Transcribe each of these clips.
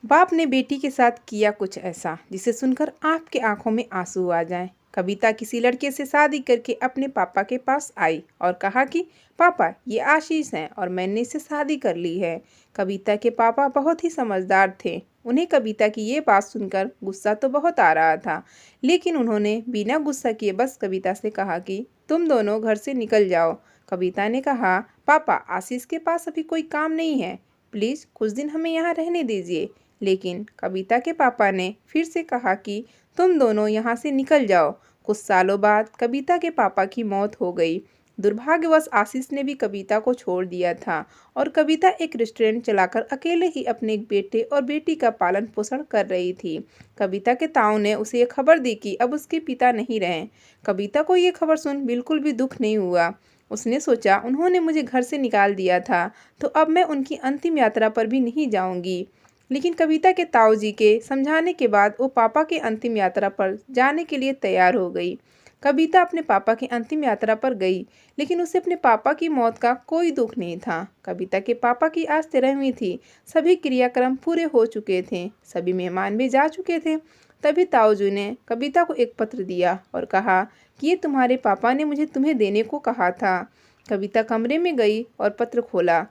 बाप ने बेटी के साथ किया कुछ ऐसा जिसे सुनकर आपके आंखों में आंसू आ जाएं। कविता किसी लड़के से शादी करके अपने पापा के पास आई और कहा कि पापा ये आशीष हैं और मैंने इससे शादी कर ली है। कविता के पापा बहुत ही समझदार थे। उन्हें कविता की ये बात सुनकर गुस्सा तो बहुत आ रहा था, लेकिन उन्होंने बिना गुस्सा किए बस कविता से कहा कि तुम दोनों घर से निकल जाओ। कविता ने कहा, पापा आशीष के पास अभी कोई काम नहीं है, प्लीज़ कुछ दिन हमें यहाँ रहने दीजिए। लेकिन कविता के पापा ने फिर से कहा कि तुम दोनों यहाँ से निकल जाओ। कुछ सालों बाद कविता के पापा की मौत हो गई। दुर्भाग्यवश आशीष ने भी कविता को छोड़ दिया था और कविता एक रेस्टोरेंट चलाकर अकेले ही अपने एक बेटे और बेटी का पालन पोषण कर रही थी। कविता के ताऊ ने उसे ये खबर दी कि अब उसके पिता नहीं रहे। कविता को ये खबर सुन बिल्कुल भी दुख नहीं हुआ। उसने सोचा, उन्होंने मुझे घर से निकाल दिया था तो अब मैं उनकी अंतिम यात्रा पर भी नहीं जाऊंगी। लेकिन कविता के ताऊ जी के समझाने के बाद वो पापा के अंतिम यात्रा पर जाने के लिए तैयार हो गई। कविता अपने पापा की अंतिम यात्रा पर गई, लेकिन उसे अपने पापा की मौत का कोई दुख नहीं था। कविता के पापा की आज तेरहवीं हुई थी। सभी क्रियाक्रम पूरे हो चुके थे, सभी मेहमान भी जा चुके थे। तभी ताऊ जी ने कविता को एक पत्र दिया और कहा कि ये तुम्हारे पापा ने मुझे तुम्हें देने को कहा था। कविता कमरे में गई और पत्र खोला।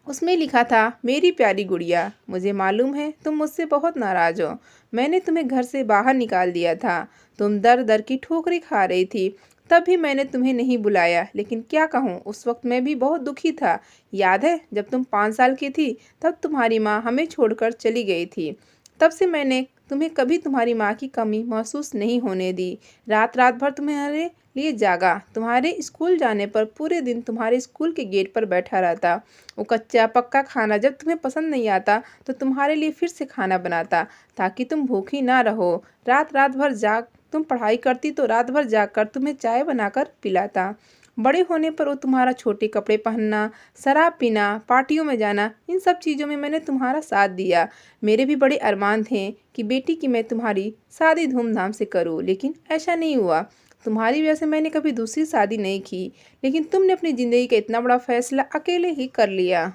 उसमें लिखा था, मेरी प्यारी गुड़िया, मुझे मालूम है तुम मुझसे बहुत नाराज़ हो। मैंने तुम्हें घर से बाहर निकाल दिया था। तुम दर दर की ठोकरें खा रही थी, तब भी मैंने तुम्हें नहीं बुलाया। लेकिन क्या कहूँ, उस वक्त मैं भी बहुत दुखी था। याद है जब तुम 5 साल की थी, तब तुम्हारी माँ हमें छोड़कर चली गई थी। तब से मैंने तुम्हें कभी तुम्हारी माँ की कमी महसूस नहीं होने दी। रात रात भर तुम्हारे लिए जागा, तुम्हारे स्कूल जाने पर पूरे दिन तुम्हारे स्कूल के गेट पर बैठा रहता। वो कच्चा पक्का खाना जब तुम्हें पसंद नहीं आता तो तुम्हारे लिए फिर से खाना बनाता ताकि तुम भूखी ना रहो। रात रात भर जाग तुम पढ़ाई करती तो रात भर जाग कर तुम्हें चाय बनाकर पिलाता। बड़े होने पर वो तुम्हारा छोटे कपड़े पहनना, शराब पीना, पार्टियों में जाना, इन सब चीज़ों में मैंने तुम्हारा साथ दिया। मेरे भी बड़े अरमान थे कि बेटी की मैं तुम्हारी शादी धूमधाम से करूं, लेकिन ऐसा नहीं हुआ। तुम्हारी वजह से मैंने कभी दूसरी शादी नहीं की, लेकिन तुमने अपनी ज़िंदगी का इतना बड़ा फैसला अकेले ही कर लिया।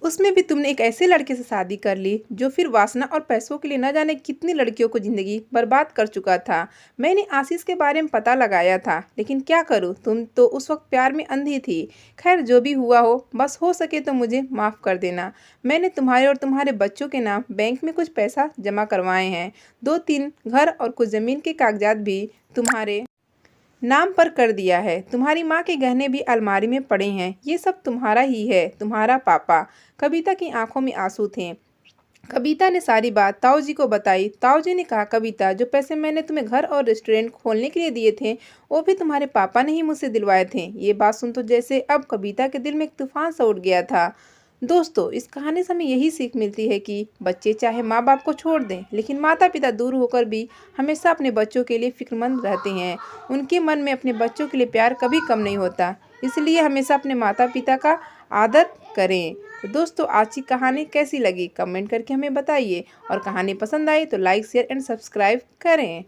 उसमें भी तुमने एक ऐसे लड़के से शादी कर ली जो फिर वासना और पैसों के लिए न जाने कितनी लड़कियों को ज़िंदगी बर्बाद कर चुका था। मैंने आशीष के बारे में पता लगाया था, लेकिन क्या करूँ, तुम तो उस वक्त प्यार में अंधी थी। खैर जो भी हुआ हो, बस हो सके तो मुझे माफ़ कर देना। मैंने तुम्हारे और तुम्हारे बच्चों के नाम बैंक में कुछ पैसा जमा करवाए हैं। 2-3 घर और कुछ ज़मीन के कागजात भी तुम्हारे नाम पर कर दिया है। तुम्हारी माँ के गहने भी अलमारी में पड़े हैं। ये सब तुम्हारा ही है, तुम्हारा पापा। कविता की आंखों में आंसू थे। कविता ने सारी बात ताऊ जी को बताई। ताऊ जी ने कहा, कविता, जो पैसे मैंने तुम्हें घर और रेस्टोरेंट खोलने के लिए दिए थे, वो भी तुम्हारे पापा ने ही मुझसे दिलवाए थे। ये बात सुन तो जैसे अब कविता के दिल में एक तूफान सा उठ गया था। दोस्तों, इस कहानी से हमें यही सीख मिलती है कि बच्चे चाहे माँ बाप को छोड़ दें, लेकिन माता पिता दूर होकर भी हमेशा अपने बच्चों के लिए फिक्रमंद रहते हैं। उनके मन में अपने बच्चों के लिए प्यार कभी कम नहीं होता। इसलिए हमेशा अपने माता पिता का आदर करें। तो दोस्तों, आज की कहानी कैसी लगी कमेंट करके हमें बताइए, और कहानी पसंद आई तो लाइक शेयर एंड सब्सक्राइब करें।